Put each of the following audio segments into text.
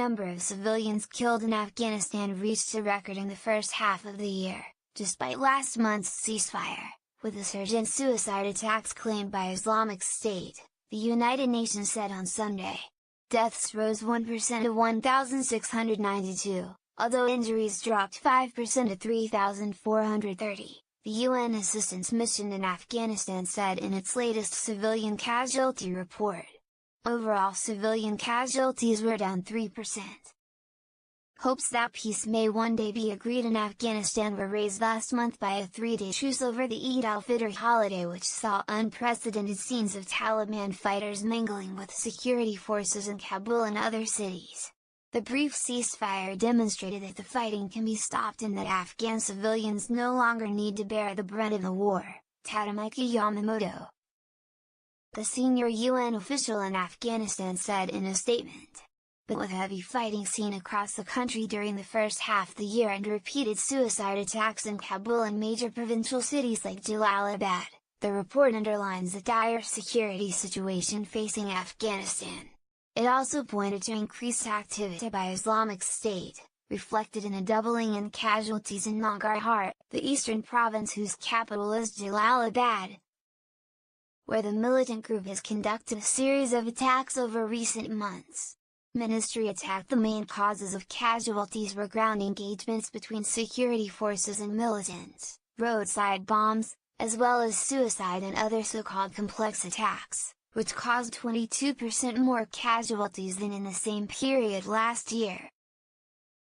number of civilians killed in Afghanistan reached a record in the first half of the year, despite last month's ceasefire, with a surge in suicide attacks claimed by Islamic State, the United Nations said on Sunday. Deaths rose 1% to 1,692, although injuries dropped 5% to 3,430, the UN Assistance Mission in Afghanistan said in its latest civilian casualty report. Overall civilian casualties were down 3%. Hopes that peace may one day be agreed in Afghanistan were raised last month by a 3-day truce over the Eid al-Fitr holiday, which saw unprecedented scenes of Taliban fighters mingling with security forces in Kabul and other cities. The brief ceasefire demonstrated that the fighting can be stopped and that Afghan civilians no longer need to bear the brunt of the war, Tadamika Yamamoto, the senior UN official in Afghanistan, said in a statement. But with heavy fighting seen across the country during the first half of the year and repeated suicide attacks in Kabul and major provincial cities like Jalalabad, the report underlines the dire security situation facing Afghanistan. It also pointed to increased activity by Islamic State, reflected in a doubling in casualties in Nangarhar, the eastern province whose capital is Jalalabad, where the militant group has conducted a series of attacks over recent months. Ministry attacked the main causes of casualties were ground engagements between security forces and militants, roadside bombs, as well as suicide and other so-called complex attacks, which caused 22% more casualties than in the same period last year.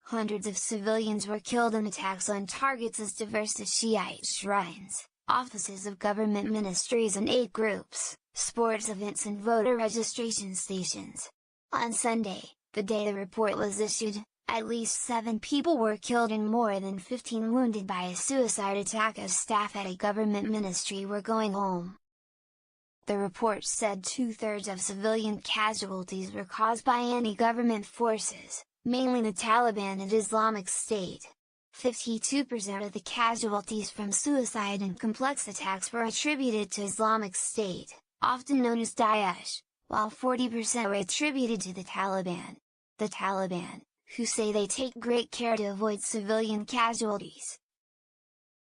Hundreds of civilians were killed in attacks on targets as diverse as Shiite shrines, offices of government ministries and aid groups, sports events and voter registration stations. On Sunday, the day the report was issued, at least 7 people were killed and more than 15 wounded by a suicide attack as staff at a government ministry were going home. The report said 2/3 of civilian casualties were caused by anti-government forces, mainly the Taliban and Islamic State. 52% of the casualties from suicide and complex attacks were attributed to Islamic State, often known as Daesh, while 40% were attributed to the Taliban. The Taliban, who say they take great care to avoid civilian casualties,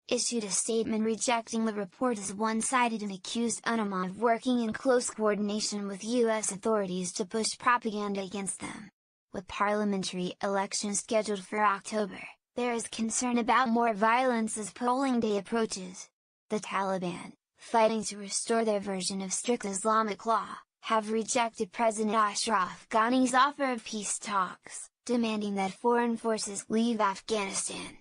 issued a statement rejecting the report as one-sided and accused UNAMA of working in close coordination with U.S. authorities to push propaganda against them. With parliamentary elections scheduled for October, there is concern about more violence as polling day approaches. The Taliban, fighting to restore their version of strict Islamic law, have rejected President Ashraf Ghani's offer of peace talks, demanding that foreign forces leave Afghanistan.